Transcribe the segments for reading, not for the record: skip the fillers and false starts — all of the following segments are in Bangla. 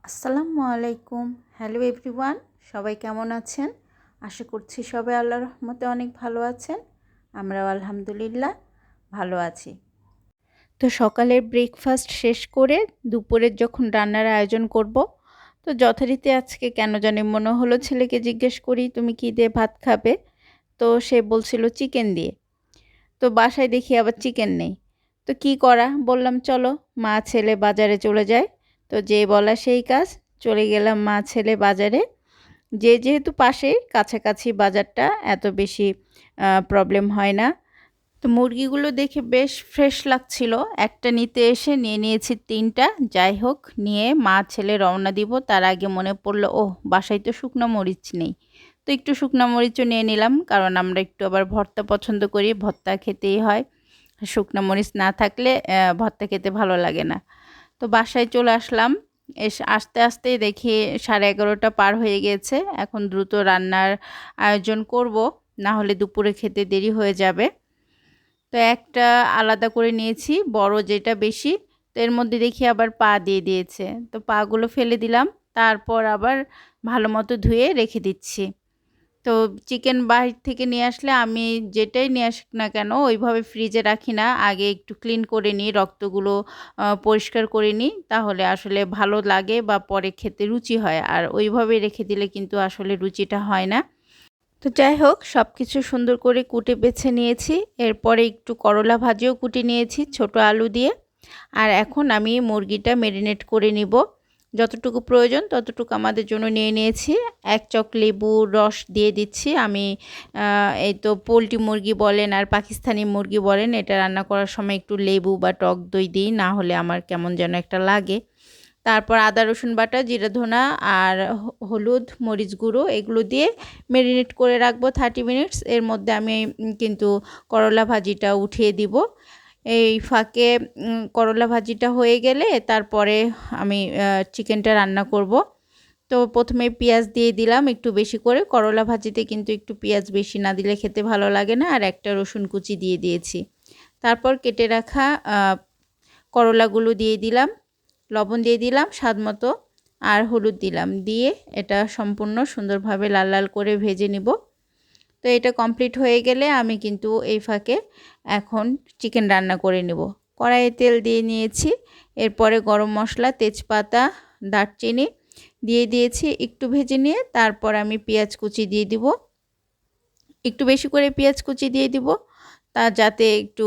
আসসালামু আলাইকুম। হ্যালো এভরিওয়ান, সবাই কেমন আছেন? আশা করছি সবাই আল্লাহর রহমতে অনেক ভালো আছেন। আমরাও আলহামদুলিল্লাহ ভালো আছি। তো সকালের ব্রেকফাস্ট শেষ করে দুপুরের যখন রান্নার আয়োজন করব, তো যথারীতি আজকে কেন জানি মনে হলো ছেলেকে জিজ্ঞেস করি, তুমি কি দিয়ে ভাত খাবে? তো সে বলছিল চিকেন দিয়ে। তো বাসায় দেখি আবার চিকেন নেই। তো কি করা, বললাম চলো মা ছেলে বাজারে চলে যায়। তো যে বলা সেই কাজ, চলে গেলাম মা ছেলে বাজারে। যেহেতু পাশেই কাছাকাছি বাজারটা, এত বেশি প্রবলেম হয় না। তো মুরগিগুলো দেখে বেশ ফ্রেশ লাগছিল। একটা নিতে এসে নিয়ে নিয়েছি 3টা। যাই হোক, নিয়ে মা ছেলে রওনা দিব তার আগে মনে পড়লো, ওহ বাসায় তো শুকনো মরিচ নেই। তো একটু শুকনো মরিচও নিয়ে নিলাম, কারণ আমরা একটু আবার ভর্তা পছন্দ করি, ভর্তা খেতেই হয়। শুকনো মরিচ না থাকলে ভর্তা খেতে ভালো লাগে না। তো বাসায় চলে আসলাম। আস্তে আস্তেই দেখি 11:30 পার হয়ে গেছে। এখন দ্রুত রান্নার আয়োজন করব, না হলে দুপুরে খেতে দেরি হয়ে যাবে। তো একটা আলাদা করে নিয়েছি, বড় যেটা বেশি। তো এর মধ্যে দেখি আবার পা দিয়ে দিয়েছে। তো পাগুলো ফেলে দিলাম, তারপর আবার ভালো মতো ধুয়ে রেখে দিচ্ছি। তো চিকেন বাহির থেকে নিয়ে আসলে আমি যেটাই নিয়ে আসুক না কেন ওইভাবে ফ্রিজে রাখি না, আগে একটু ক্লিন করে নিই, রক্তগুলো পরিষ্কার করে নিই, তাহলে আসলে ভালো লাগে বা পরে খেতে রুচি হয়। আর ওইভাবে রেখে দিলে কিন্তু আসলে রুচিটা হয় না। তো যাই হোক, সব কিছু সুন্দর করে কুটে বেছে নিয়েছি। এরপরে একটু করলা ভাজিও কুটে নিয়েছি ছোট আলু দিয়ে। আর এখন আমি মুরগিটা ম্যারিনেট করে নিব। যতটুকু প্রয়োজন ততটুকু আমাদের জন্য নিয়ে নিয়েছি। 1 চক লেবুর রস দিয়ে দিচ্ছি আমি। এই তো পোলট্রি মুরগি বলেন আর পাকিস্তানি মুরগি বলেন, এটা রান্না করার সময় একটু লেবু বা টক দই দিই, না হলে আমার কেমন যেন একটা লাগে। তারপর আদা রসুন বাটা, জিরা ধনা আর হলুদ মরিচ গুঁড়ো এগুলো দিয়ে ম্যারিনেট করে রাখবো 30 মিনিটস। এর মধ্যে আমি কিন্তু করলা ভাজিটা উঠিয়ে দিব। এই ফাঁকে করলা ভাজিটা হয়ে গেলে তারপরে আমি চিকেনটা রান্না করব। তো প্রথমে পেঁয়াজ দিয়ে দিলাম একটু বেশি করে, করলা ভাজিতে কিন্তু একটু পেঁয়াজ বেশি না দিলে খেতে ভালো লাগে না। আর একটা রসুন কুচি দিয়ে দিয়েছি। তারপর কেটে রাখা করলাগুলো দিয়ে দিলাম, লবণ দিয়ে দিলাম স্বাদ মতো, আর হলুদ দিলাম, দিয়ে এটা সম্পূর্ণ সুন্দরভাবে লাল লাল করে ভেজে নিব। তো এটা কমপ্লিট হয়ে গেলে আমি কিন্তু এই ফাঁকে এখন চিকেন রান্না করে নেব। কড়াইয়ে তেল দিয়ে নিয়েছি, এরপরে গরম মশলা, তেজপাতা, দারচিনি দিয়ে দিয়েছি, একটু ভেজে নিয়ে তারপর আমি পেঁয়াজ কুচি দিয়ে দিব। একটু বেশি করে পেঁয়াজ কুচি দিয়ে দিব, তা যাতে একটু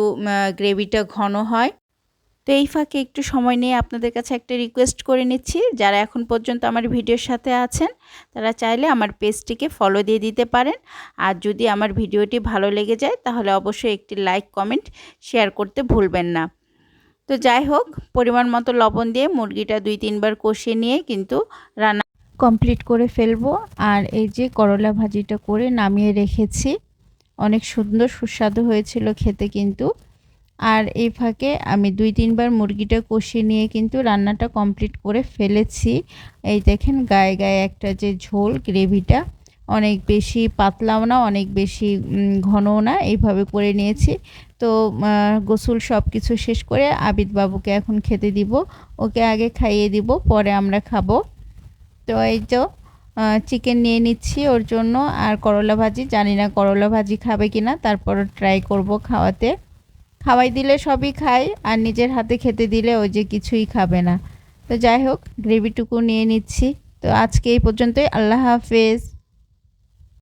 গ্রেভিটা ঘন হয়। তো এই ফাঁকে একটু সময় নিয়ে আপনাদের কাছে একটা রিকোয়েস্ট করে নিচ্ছি, যারা এখন পর্যন্ত আমার ভিডিওর সাথে আছেন তারা চাইলে আমার পেজটিকে ফলো দিয়ে দিতে পারেন। আর যদি আমার ভিডিওটি ভালো লেগে যায় তাহলে অবশ্যই একটি লাইক কমেন্ট শেয়ার করতে ভুলবেন না। তো যাই হোক, পরিমাণ মতো লবণ দিয়ে মুরগিটা 2-3 বার কষিয়ে নিয়ে কিন্তু রান্না কমপ্লিট করে ফেলবো। আর এই যে করলা ভাজিটা করে নামিয়ে রেখেছি, অনেক সুন্দর সুস্বাদু হয়েছিল খেতে কিন্তু। আর এই ফাঁকে আমি 2-3 বার মুরগিটা কষিয়ে নিয়ে কিন্তু রান্নাটা কমপ্লিট করে ফেলেছি। এই দেখেন গায়ে গায়ে একটা যে ঝোল, গ্রেভিটা অনেক বেশি পাতলাও না অনেক বেশি ঘনও না, এইভাবে করে নিয়েছি। তো গোসল সব কিছু শেষ করে আবিদ বাবুকে এখন খেতে দিব। ওকে আগে খাইয়ে দিব, পরে আমরা খাবো। তো এই তো চিকেন নিয়ে নিচ্ছি ওর জন্য, আর করলা ভাজি, জানি না করলা ভাজি খাবে কিনা, তারপর ট্রাই করব খাওয়াতে। খাওয়াই দিলে সবই খায়, আর নিজের হাতে খেতে দিলে ওই যে কিছুই খাবে না। তো যাই হোক, গ্রেভিটুকু নিয়ে নিচ্ছি। তো আজকে এই পর্যন্তই। আল্লাহ হাফেজ।